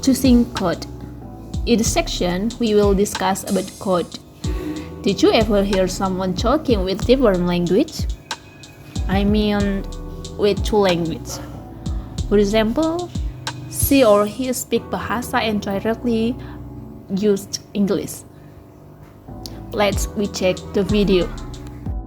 choosing code. In this section, we will discuss about code. Did you ever hear someone talking with different language? I mean, with two languages. For example, she or he speak bahasa and directly used English. Let's we check the video.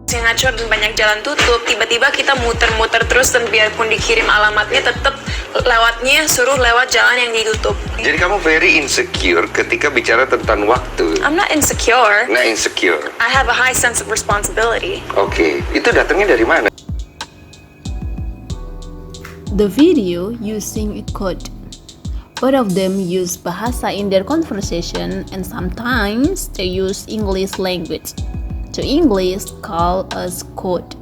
Ngacor dan banyak jalan tutup, tiba-tiba kita muter-muter terus dan biarpun dikirim alamatnya tetap lewatnya suruh lewat jalan yang ditutup. Jadi kamu very insecure ketika bicara tentang waktu. I'm not insecure. Nah, insecure. I have a high sense of responsibility. Oke, itu datangnya dari mana? The video using a code. Both of them use bahasa in their conversation and sometimes they use English language. So English call as code.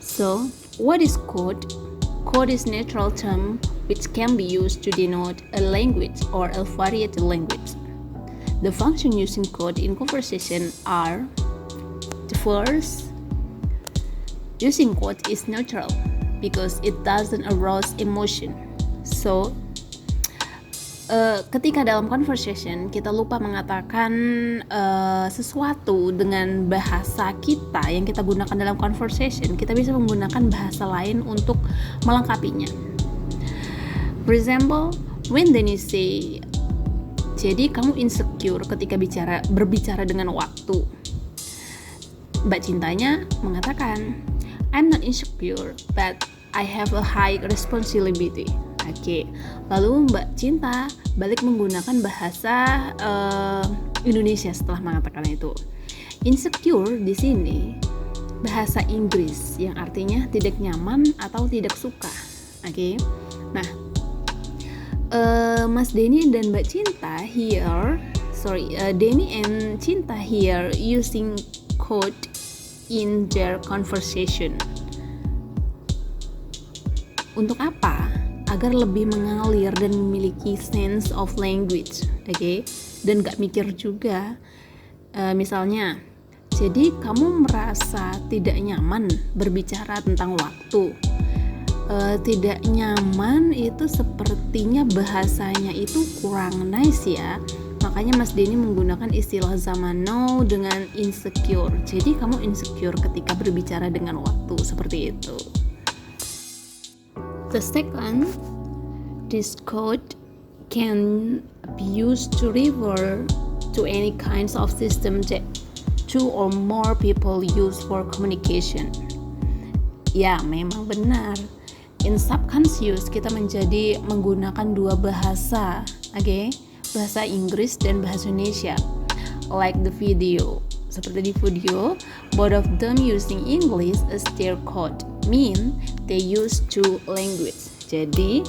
So what is code? Code is natural term which can be used to denote a language or a variety language. The function using code in conversation are: the first, using code is neutral because it doesn't arouse emotion. So ketika dalam conversation kita lupa mengatakan sesuatu dengan bahasa kita yang kita gunakan dalam conversation, kita bisa menggunakan bahasa lain untuk melengkapinya. For example, when Denny say, jadi kamu insecure ketika berbicara dengan waktu. Mbak Cintanya mengatakan, I'm not insecure, but I have a high responsibility. Oke, lalu Mbak Cinta balik menggunakan bahasa Indonesia setelah mengatakan itu. Insecure di sini bahasa Inggris yang artinya tidak nyaman atau tidak suka. Oke, nah Mas Denny dan Mbak Cinta here, Denny and Cinta here using code in their conversation. Untuk apa? Agar lebih mengalir dan memiliki sense of language, oke? Dan gak mikir juga. Misalnya, jadi kamu merasa tidak nyaman berbicara tentang waktu. Tidak nyaman itu sepertinya bahasanya itu kurang nice ya. Makanya Mas Denny menggunakan istilah zaman now dengan insecure. Jadi kamu insecure ketika berbicara dengan waktu, seperti itu. The second, this code can be used to refer to any kinds of system that two or more people use for communication. Ya, memang benar. In subconscious kita menjadi menggunakan dua bahasa, oke? Bahasa Inggris dan bahasa Indonesia. Like the video. Seperti di video, both of them using English as their code, mean they use two language. Jadi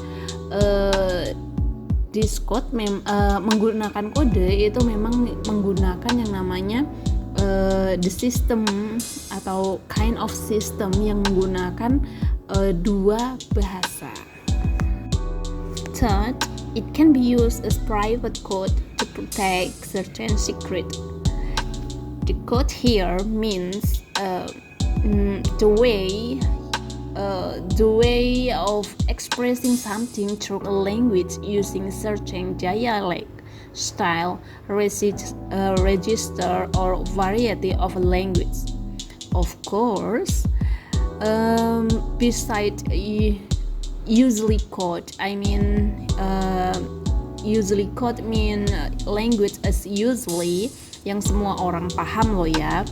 this code menggunakan kode itu memang menggunakan yang namanya the system atau kind of system yang menggunakan dua bahasa. Third, it can be used as private code to protect certain secret. The code here means the way of expressing something through a language using certain dialect, style, register, or variety of a language. Of course, besides usually code, usually code mean language as usually yang semua orang paham loh ya.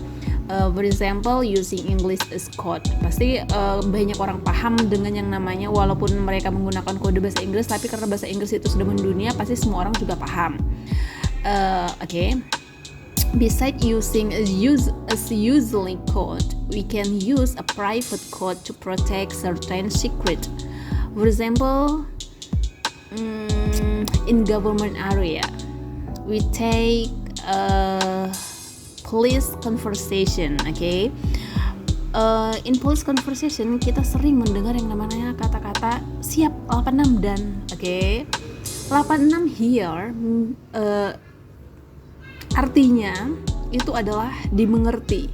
For example, using English as code. Pasti banyak orang paham dengan yang namanya, walaupun mereka menggunakan kode bahasa Inggris, tapi karena bahasa Inggris itu sudah mendunia, pasti semua orang juga paham. Okay. Besides using as usually code, we can use a private code to protect certain secret. For example, in government area, we take police conversation, okay? In police conversation kita sering mendengar yang namanya kata-kata siap 86 dan, okay? 86 here artinya itu adalah dimengerti.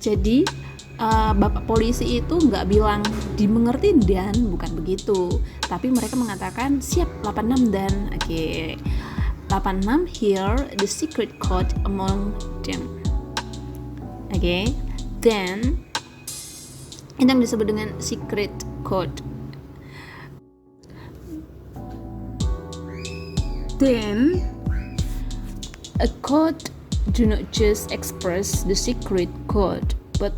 Jadi bapak polisi itu nggak bilang dimengerti dan, bukan begitu, tapi mereka mengatakan siap 86 dan. Oke. 86 here the secret code among them. Oke. Then itu yang disebut dengan secret code. Then a code do not just express the secret code, but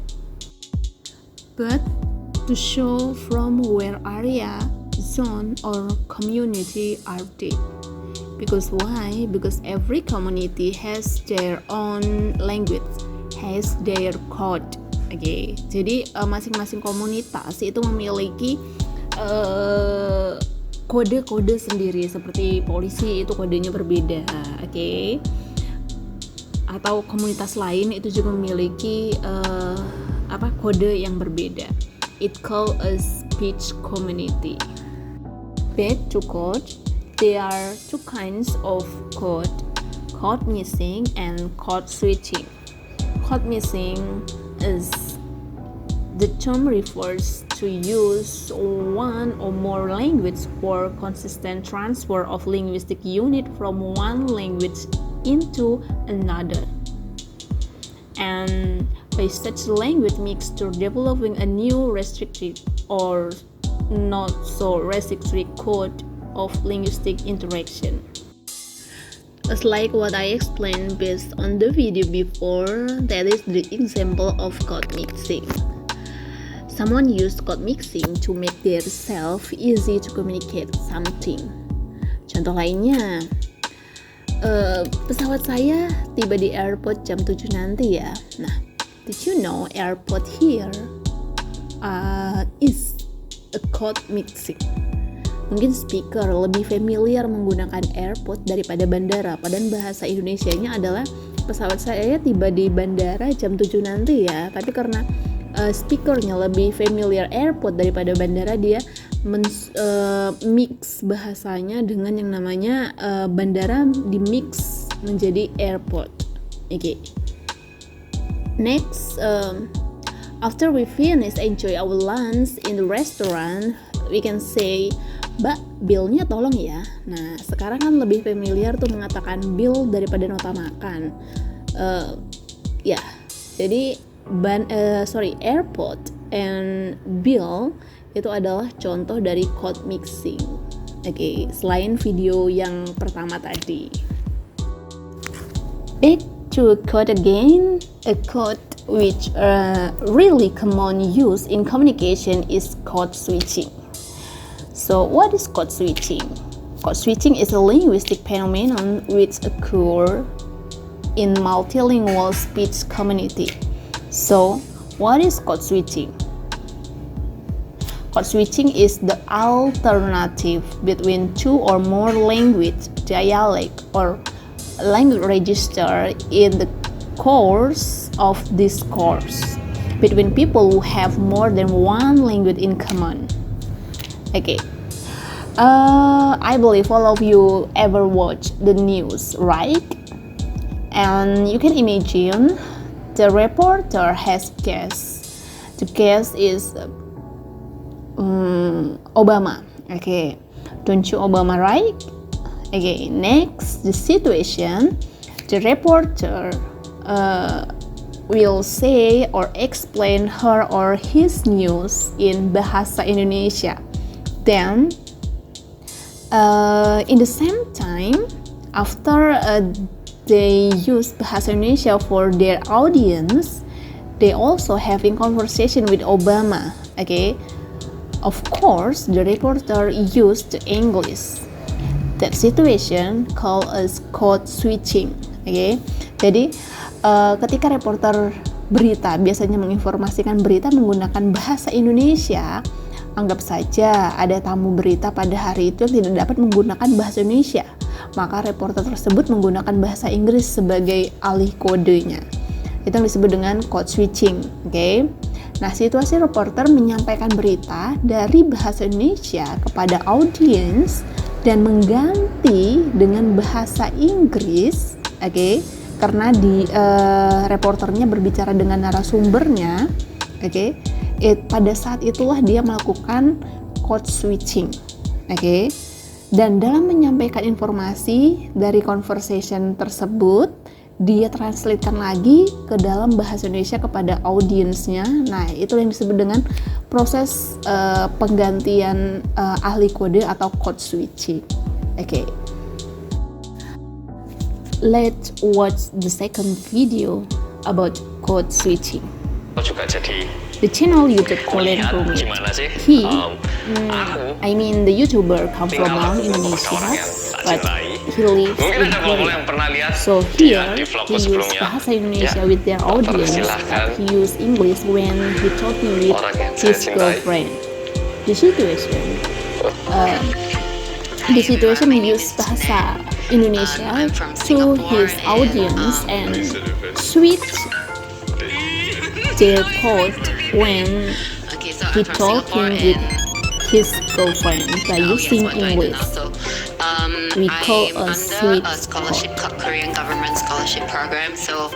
to show from where area, zone, or community are they. Because why? Because every community has their own language, has their code. Oke, jadi masing-masing komunitas itu memiliki kode-kode sendiri. Seperti polisi itu kodenya berbeda, oke? Atau komunitas lain itu juga memiliki kode yang berbeda. It called a speech community. Back to code. There are two kinds of code missing and code switching. Code missing is the term refers to use one or more language for consistent transfer of linguistic unit from one language into another, and by such language mixture developing a new restricted or not so restricted code of linguistic interaction. As like what I explained based on the video before, that is the example of code mixing. Someone used code mixing to make their self easy to communicate something. Contoh lainnya, pesawat saya tiba di airport jam 7 nanti ya. Nah, did you know airport here is a code mixing? Mungkin speaker lebih familiar menggunakan airport daripada bandara. Padahal bahasa Indonesianya adalah pesawat saya tiba di bandara jam 7 nanti ya. Tapi karena speakernya lebih familiar airport daripada bandara, dia mix bahasanya dengan yang namanya bandara di mix menjadi airport. Okay. Next, after we finish enjoy our lunch in the restaurant, we can say, "Mbak, bill-nya tolong ya." Nah, sekarang kan lebih familiar tuh mengatakan bill daripada nota makan. Jadi airport and bill itu adalah contoh dari code mixing. Oke, selain video yang pertama tadi. Back to code again. A code which really common use in communication is code switching. So, what is code switching? Code switching is a linguistic phenomenon which occurs in multilingual speech community. So, what is code switching? Code switching is the alternative between two or more language, dialect, or language register in the course of discourse between people who have more than one language in common. Okay. I believe all of you ever watch the news, right? And you can imagine the reporter has guessed. The guess is Obama. Okay. Don't you Obama, right? Okay. Next, the situation. The reporter will say or explain her or his news in Bahasa Indonesia. Then, in the same time, after they use Bahasa Indonesia for their audience, they also having conversation with Obama. Okay, of course, the reporter used English. That situation called as code switching. Okay, jadi ketika reporter berita biasanya menginformasikan berita menggunakan bahasa Indonesia, anggap saja ada tamu berita pada hari itu yang tidak dapat menggunakan bahasa Indonesia, maka reporter tersebut menggunakan bahasa Inggris sebagai alih kodenya. Itu yang disebut dengan code switching. Okay? Nah, situasi reporter menyampaikan berita dari bahasa Indonesia kepada audiens dan mengganti dengan bahasa Inggris, okay? Karena di reporternya berbicara dengan narasumbernya, Oke, pada saat itulah dia melakukan code switching. Oke. Dan dalam menyampaikan informasi dari conversation tersebut, dia translatekan lagi ke dalam bahasa Indonesia kepada audiensnya. Nah, itu yang disebut dengan proses penggantian ahli kode atau code switching. Oke. Let's watch the second video about code switching. Juga jadi The channel YouTube Korean melihat Rumit. gimana sih He, aku I mean the YouTuber come from tinggal Indonesia, orang yang tak but cintai. he lives Mungkin in ada beberapa Korea. yang pernah lihat So dia here, di vlogku he use sebelumnya. bahasa Indonesia Ya, with their audience, silahkan. but he use English when he talking with Orang yang saya his cintai. girlfriend. The situation he use bahasa Indonesia I'm from to Singapore his and, audience and switch their code when Okay, so he I'm from Singapore talking with and his girlfriend by oh, yes, using what do I do English. now? So, We call I'm a under switch a scholarship called Korean Government Scholarship Program. So,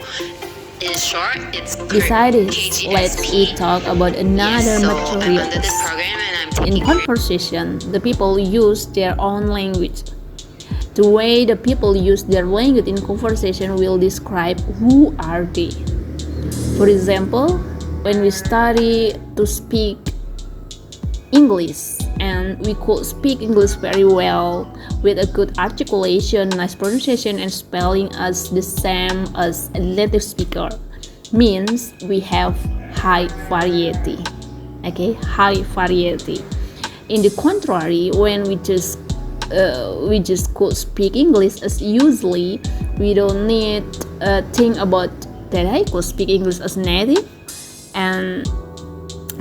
in short, it's Besides this, let's we KGSP. talk about another Yes, so I'm material. under this program and I'm In taking conversation, the people use their own language. The way the people use their language in conversation will describe who are they. For example, when we study to speak English and we could speak English very well with a good articulation, nice pronunciation and spelling as the same as a native speaker, means we have high variety. Okay, high variety. In the contrary, when we just could speak English as usually, we don't need think about that I could speak English as native, and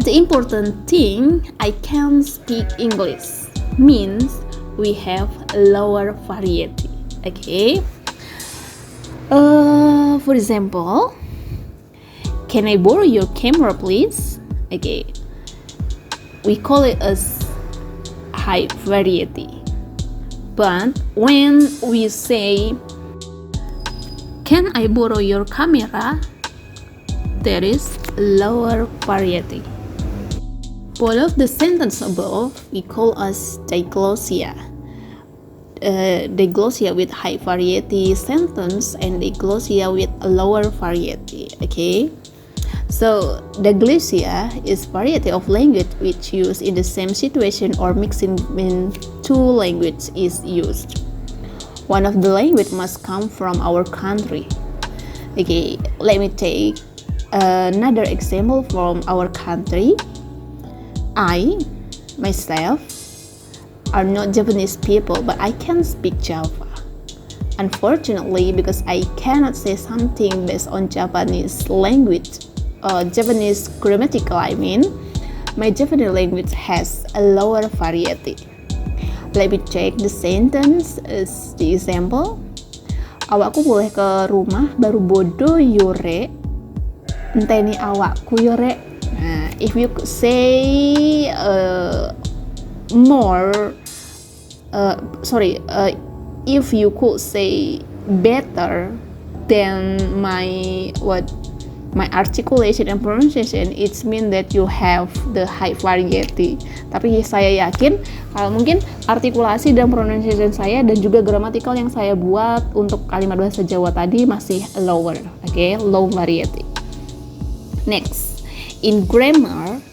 the important thing I can speak English means we have a lower variety. Okay. For example, can I borrow your camera, please? Okay. We call it as high variety. But when we say, can I borrow your camera? There is lower variety. Both of the sentence above we call as diglossia. Diglossia with high variety sentence and diglossia with a lower variety. Okay. So diglossia is variety of language which used in the same situation or mixing in two languages is used. One of the language must come from our country. Okay, let me take another example from our country. I, myself, are not Japanese people, but I can speak Java. Unfortunately, because I cannot say something based on Japanese language, Japanese grammatical, I mean, my Japanese language has a lower variety. Let me check the sentence as the example. Awakku boleh ke rumah baru bodo yore enteni awakku yore. Nah, if you could say more, if you could say better than my articulation and pronunciation, it means that you have the high variety. Tapi saya yakin kalau mungkin artikulasi dan pronunciation saya dan juga grammatical yang saya buat untuk kalimat bahasa Jawa tadi masih lower, okay? Low variety. Next. In grammar,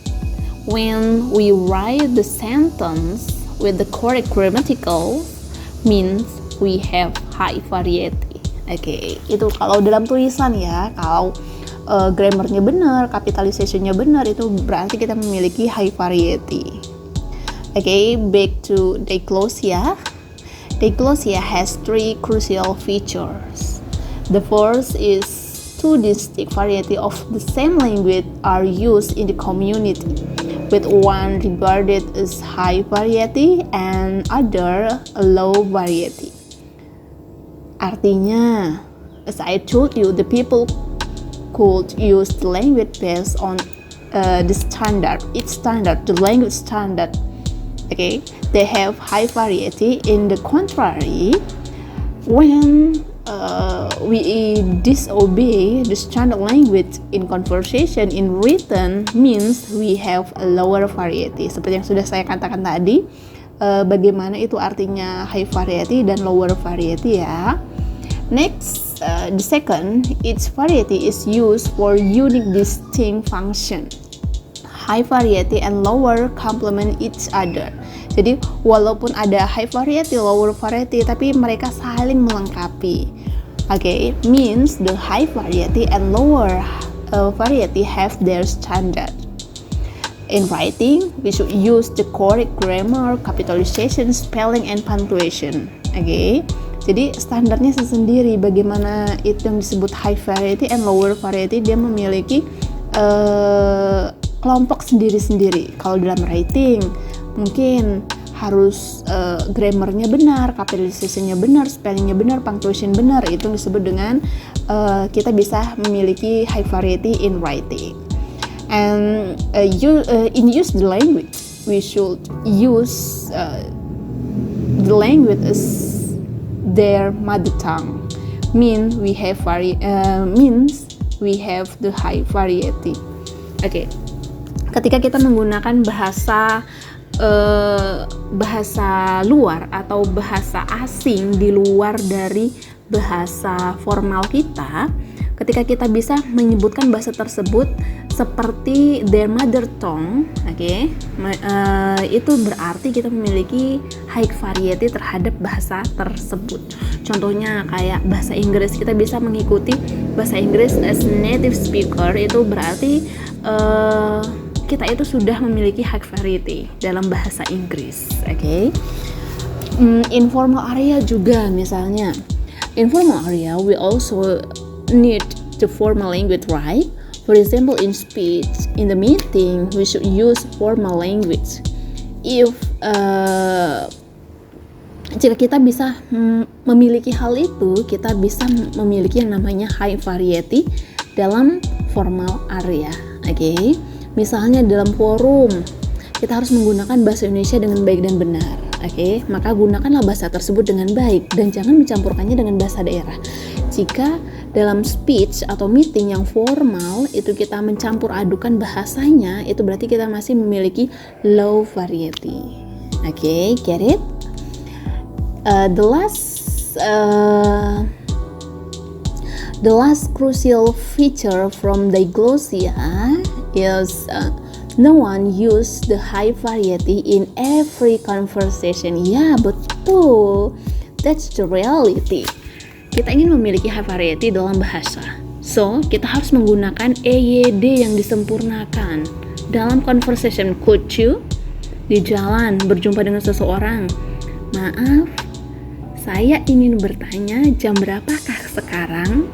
when we write the sentence with the correct grammatical, means we have high variety. Oke, itu kalau dalam tulisan ya. Kalau grammarnya benar, capitalizationnya benar, itu berarti kita memiliki high variety. Oke, back to diglossia. Diglossia has three crucial features. The first is two distinct variety of the same language are used in the community, with one regarded as high variety and other a low variety. Artinya, as I told you, the people could use the language based on the standard, the language standard. Okay, they have high variety. In the contrary, when we disobey the standard language in conversation. In written means we have a lower variety. Seperti yang sudah saya katakan tadi, bagaimana itu artinya high variety dan lower variety ya. Next, the second, each variety is used for unique distinct function. High variety and lower complement each other. Jadi walaupun ada high variety, lower variety, tapi mereka saling melengkapi. Okay, means the high variety and lower variety have their standard. In writing, we should use the correct grammar, capitalization, spelling, and punctuation. Okay, jadi standarnya sendiri. Bagaimana itu yang disebut high variety and lower variety, dia memiliki kelompok sendiri-sendiri. Kalau dalam writing mungkin harus grammarnya benar, capitalization-nya benar, spellingnya benar, punctuation benar. Itu disebut dengan kita bisa memiliki high variety in writing. And in use the language, we should use the language as their mother tongue. Means we have the high variety. Okay. Ketika kita menggunakan bahasa luar atau bahasa asing di luar dari bahasa formal kita, ketika kita bisa menyebutkan bahasa tersebut seperti their mother tongue, okay, itu berarti kita memiliki high variety terhadap bahasa tersebut. Contohnya kayak bahasa Inggris, kita bisa mengikuti bahasa Inggris as native speaker, itu berarti kita itu sudah memiliki high variety dalam bahasa Inggris, okay? Informal area juga, misalnya informal area we also need the formal language, right? For example, in speech, in the meeting, we should use formal language. Jika kita bisa memiliki hal itu, kita bisa memiliki yang namanya high variety dalam formal area, okay? Misalnya dalam forum, kita harus menggunakan bahasa Indonesia dengan baik dan benar. Oke, maka gunakanlah bahasa tersebut dengan baik dan jangan mencampurkannya dengan bahasa daerah. Jika dalam speech atau meeting yang formal itu kita mencampur adukan bahasanya, itu berarti kita masih memiliki low variety. Oke, get it? The last crucial feature from diglossia is no one use the high variety in every conversation. Ya, betul. That's the reality. Kita ingin memiliki high variety dalam bahasa. So, kita harus menggunakan EYD yang disempurnakan. Dalam conversation, could you? Di jalan, berjumpa dengan seseorang. Maaf, saya ingin bertanya jam berapakah sekarang?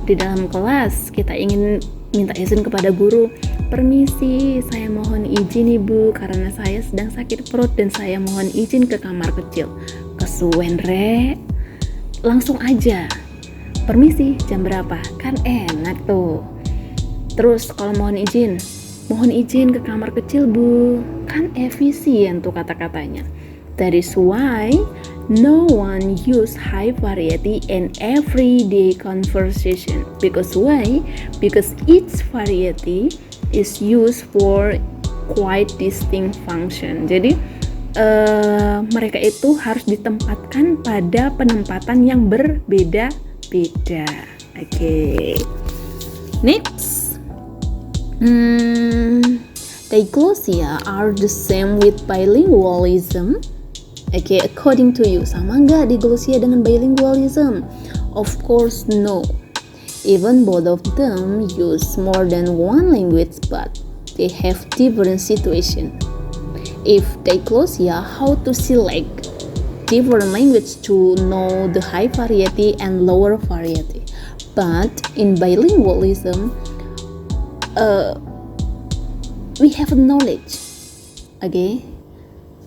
Di dalam kelas, kita ingin minta izin kepada guru. Permisi, saya mohon izin ibu karena saya sedang sakit perut dan saya mohon izin ke kamar kecil. Kesuwen re, langsung aja. Permisi, jam berapa? Kan enak tuh. Terus kalau mohon izin ke kamar kecil bu. Kan efisien tuh kata-katanya. That is why no one use high variety in everyday conversation. Because why? Because each variety is used for quite distinct function. Jadi mereka itu harus ditempatkan pada penempatan yang berbeda-beda. Okay. Next, diglossia are the same with bilingualism. Okay, according to you, sama nggak diglossia dengan bilingualism? Of course, no. Even both of them use more than one language, but they have different situation. If diglossia, how to select different language to know the high variety and lower variety. But in bilingualism, we have knowledge. Okay.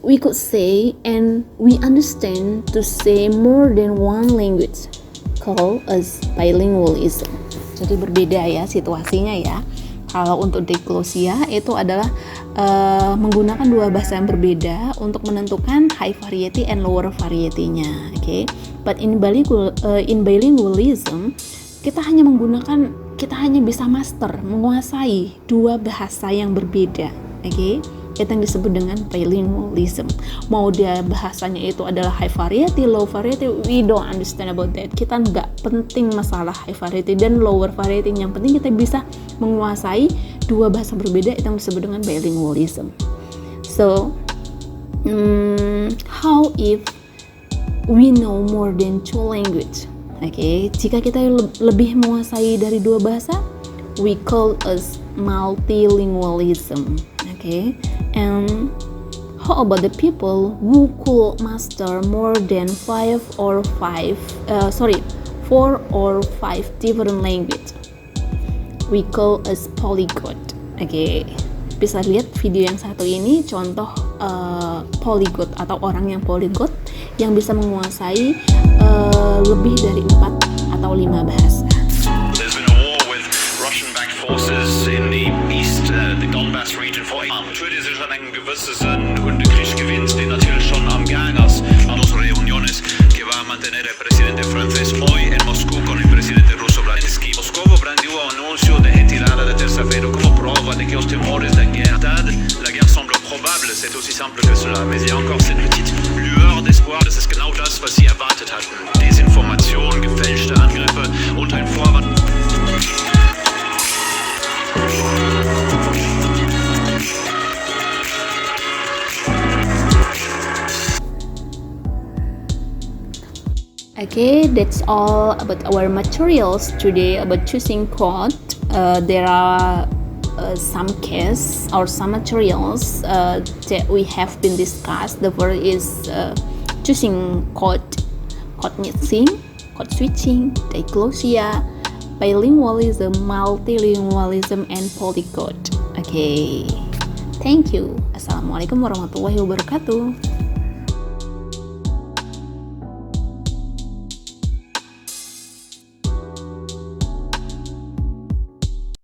We could say and we understand to say more than one language, called as bilingualism. Jadi berbeda ya situasinya ya. Kalau untuk diglossia itu adalah menggunakan dua bahasa yang berbeda untuk menentukan high variety and lower variety-nya. Okay? But in bilingualism, kita hanya bisa master, menguasai dua bahasa yang berbeda. Oke, itu yang disebut dengan bilingualism. Mau dia bahasanya itu adalah high variety, low variety, we don't understand about that. Kita nggak penting masalah high variety dan lower variety. Yang penting kita bisa menguasai dua bahasa berbeda, itu yang disebut dengan bilingualism. So, how if we know more than two language? Oke, jika kita lebih menguasai dari dua bahasa, we call us multilingualism. Okay, and how about the people who could master more than 4 or 5 different language? We call us polyglot. Okay, bisa lihat video yang satu ini contoh polyglot atau orang yang polyglot yang bisa menguasai lebih dari 4 atau 5 bahasa. There's been a war with Russian-backed forces in the east, the Donbass region for Natürlich ist schon ein gewisses Kriegsgewinn, der natürlich schon am Gang ist. La nostra riunione che va a mantenere il presidente francese hoy en Moscú con il presidente russo Zelensky. Moscou prendió un anuncio de retirada de tercero como prueba de que los temores de la guerre semble probable. C'est aussi simple que cela, mais il y a encore cette petite lueur d'espoir. Das ist genau das, was sie erwartet hatten. Desinformation, gefälschte Angriffe unter dem Vorwand. Okay, that's all about our materials today about choosing quote. There are some cases or some materials that we have been discussed. The first is choosing quote mixing, code switching, diglossia, bilingualism, multilingualism, and polyglot. Okay, thank you. Assalamualaikum warahmatullahi wabarakatuh.